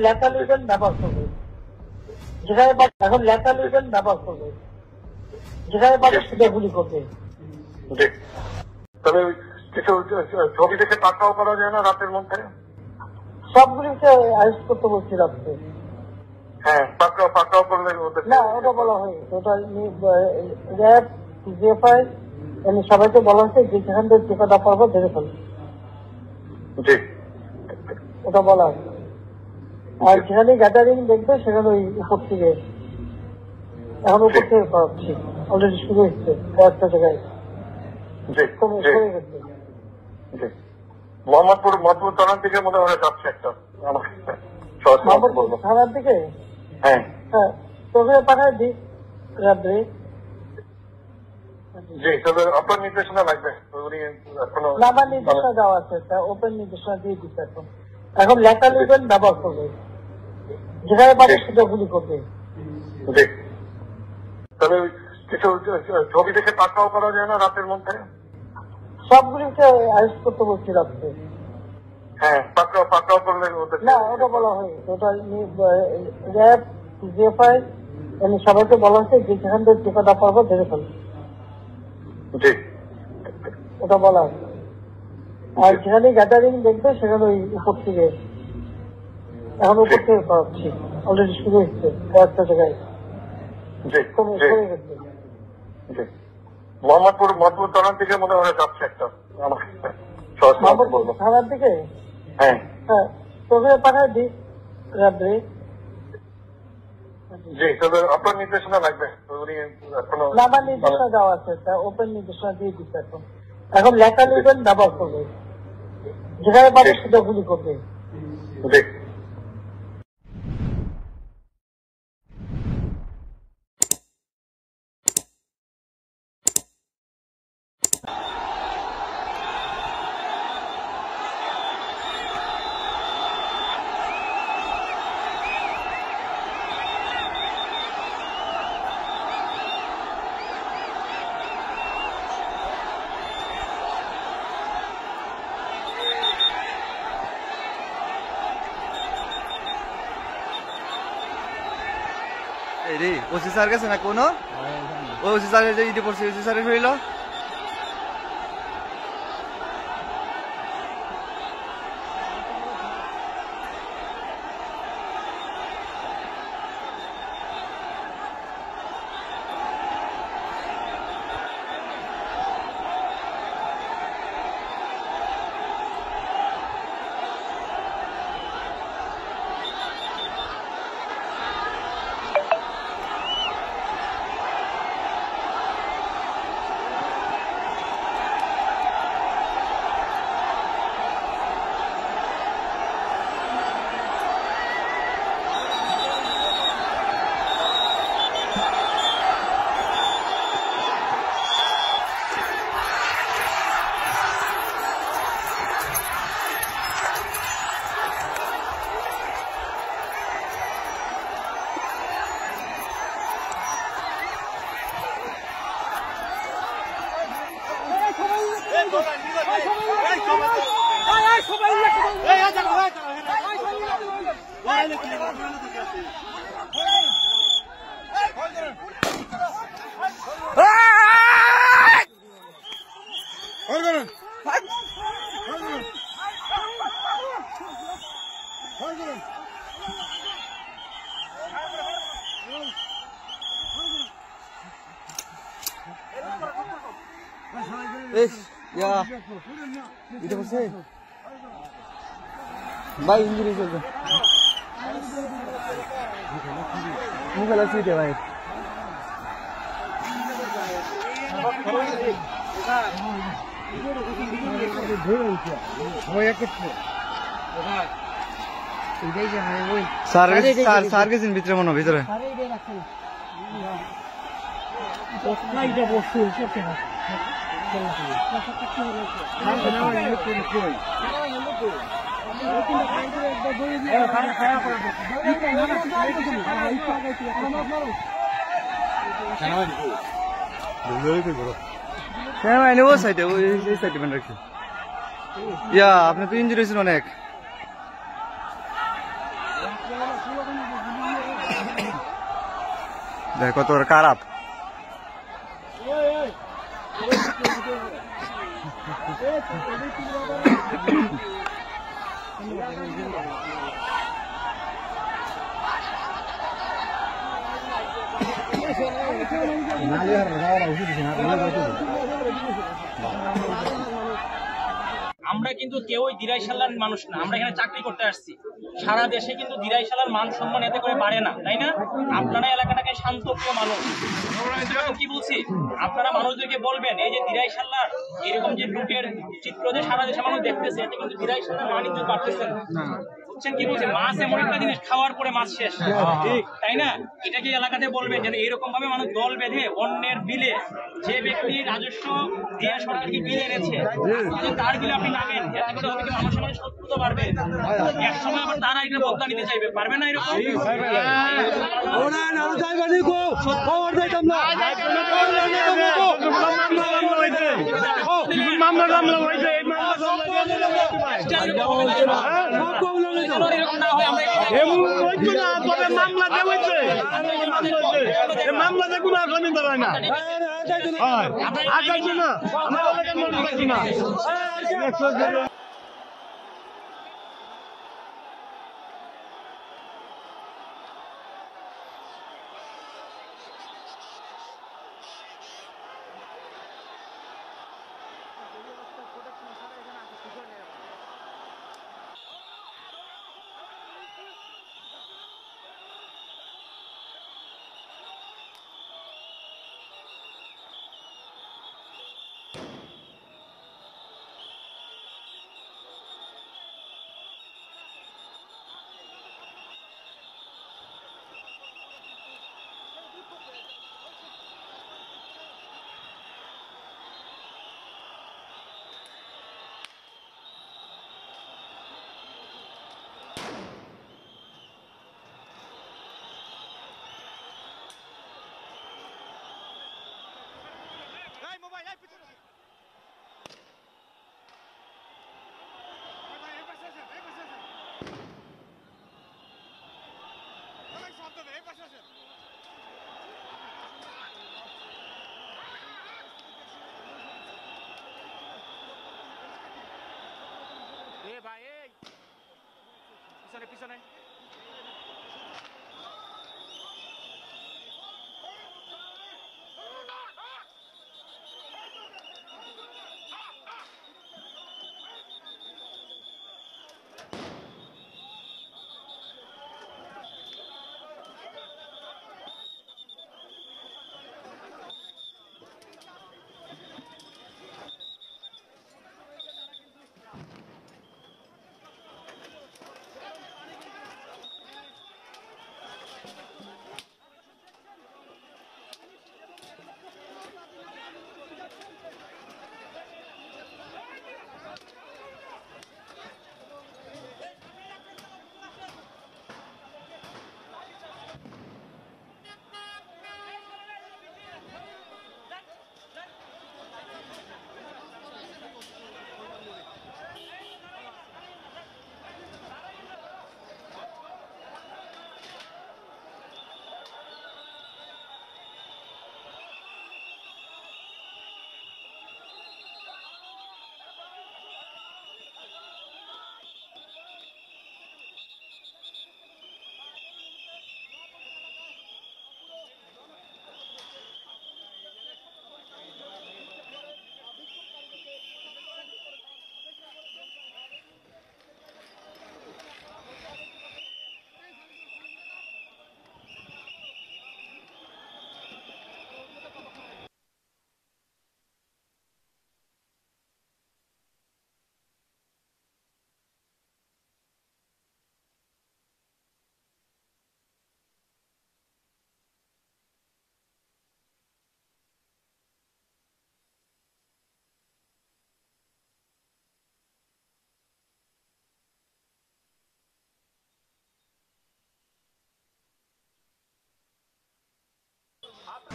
লেটাল weapon ব্যবহার করবে, যেখানে এখন লেটাল উইপেন ব্যবহার করবে, যেখানে পাবে সেটা গুলি করবে। তবে কিছু ছবি দেখে পাকড়াও করা যায় না রাতের মধ্যে? সবগুলিকে অ্যারেস্ট করতে বলছি রাত্রে। হ্যাঁ, পাকড়াও করলে না, ওটা বলা হয়নি। ওটা র্যাব জিএফআই সবাইকে বলা হচ্ছে যে যেখান থেকে টিকাটা পারবো ধরে ফেলবে, ওটা বলা হয়। আর যেখানে গ্যাদারিং দেখবে সেখানে ওই উপর থেকে, এখন উপর থেকে করাচ্ছি, অলরেডি শুরু হচ্ছে কয়েকটা জায়গায় কমে গেছে। মোহাম্মদপুর থানার দিকে মনে হয় যাচ্ছে একটা থানার দিকে। হ্যাঁ হ্যাঁ, তোকে পাঠায় দিই রাত্রে। জি, তবে আপনার নির্দেশনা লাগবে। আমার নির্দেশনা দেওয়া আছে, ওপেন নির্দেশনা দিয়ে দিচ্ছে। এখন লেটাল উইপেন ব্যবহার করবে, যেখানে পাবে সেটা গুলি করবে। তবে কিছু ছবি দেখে পাকড়াও করা যায় না রাতের মধ্যে? সবগুলিকে অ্যারেস্ট করতে বলছি রাত্রে। হ্যাঁ, পাকড়াও করলে না, ওটা বলা হয়নি। ওটা র্যাব জিএফআই সবাইকে বলা হচ্ছে যে যেখান থেকে টিকাটা পারবো ধরে ফেলবে, ওটা বলা হয়। আর যেখানে গ্যাদারিং দেখবে সেখানে ওই উপর থেকে, এখন উপর থেকে করাচ্ছি, অলরেডি শুরু হচ্ছে কয়েকটা জায়গায় কমে গেছে। মোহাম্মদপুর থানার দিকে মনে হয় যাচ্ছে একটা থানার দিকে। হ্যাঁ হ্যাঁ, তোকে পাঠায় দিই রাত্রে। জি, তবে আপনার নির্দেশনা লাগবে। আমার নির্দেশনা দেওয়া আছে, ওপেন নির্দেশনা দিয়ে দিচ্ছে। এখন লেটাল উইপেন ব্যবহার করবে, যেখানে পাবে সেটা গুলি করবে। রে ওসি স্যার গেছে না কোনো? ওসি স্যারের যে ইডি পড়ছে, ওসি স্যারের হইল। ভাই ইঞ্জুরি চলছে, মুখে লাগছে ভাই। স্যার গেছেন ভিতরে, মনে ভিতরে ও সাইডে, ওই সাইডে মেন রাখছি। ইয়া আপনি তো ইঞ্জুরি হয়েছেন অনেক। দেখো তোর খারাপ আমরা কিন্তু কেউই দিরাইশালার মানুষ না, আমরা এখানে চাকরি করতে আসছি। সারা দেশে কিন্তু দিরাইশালার মান সম্মান এতে করে বাড়ে না, তাই না? আপনারা এলাকাটাকে শান্তপ্রিয় মানুষ, কি বলছি, আপনারা মানুষদেরকে বলবেন এই যে দিরাইশালার এরকম যে লুটের চিত্র যে সারা দেশে মানুষ দেখতেছে, এতে কিন্তু দিরাইশালার বাণিজ্য বাড়তেছে না। বুঝছেন কি বলছে? মাছ এমন একটা জিনিস, খাওয়ার পরে মাছ শেষ, তাই না? এটা কি এলাকাতে বলবেন যে এরকম ভাবে মানুষ দল বেঁধে অন্যের বিলে, যে ব্যক্তি রাজস্ব দিয়ে সরকারকে বিলে এনেছে তার বিলে আপনি নামেন, এতে করে হবে কি মানুষের মধ্যে শত্রুতা বাড়বে, এক সময় আবার তারা এটা বদলা নিতে চাইবে, পারবে না এরকম? মামলাতে কোনো আসামি ধরায় না, আসামি না। পিছনে পিছনে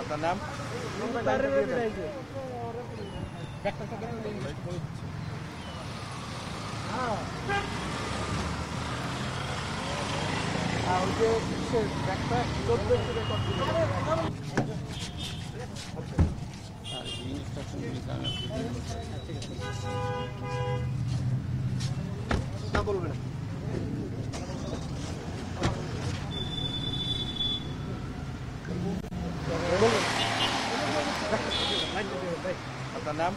আপনার নাম? আপনার নাম?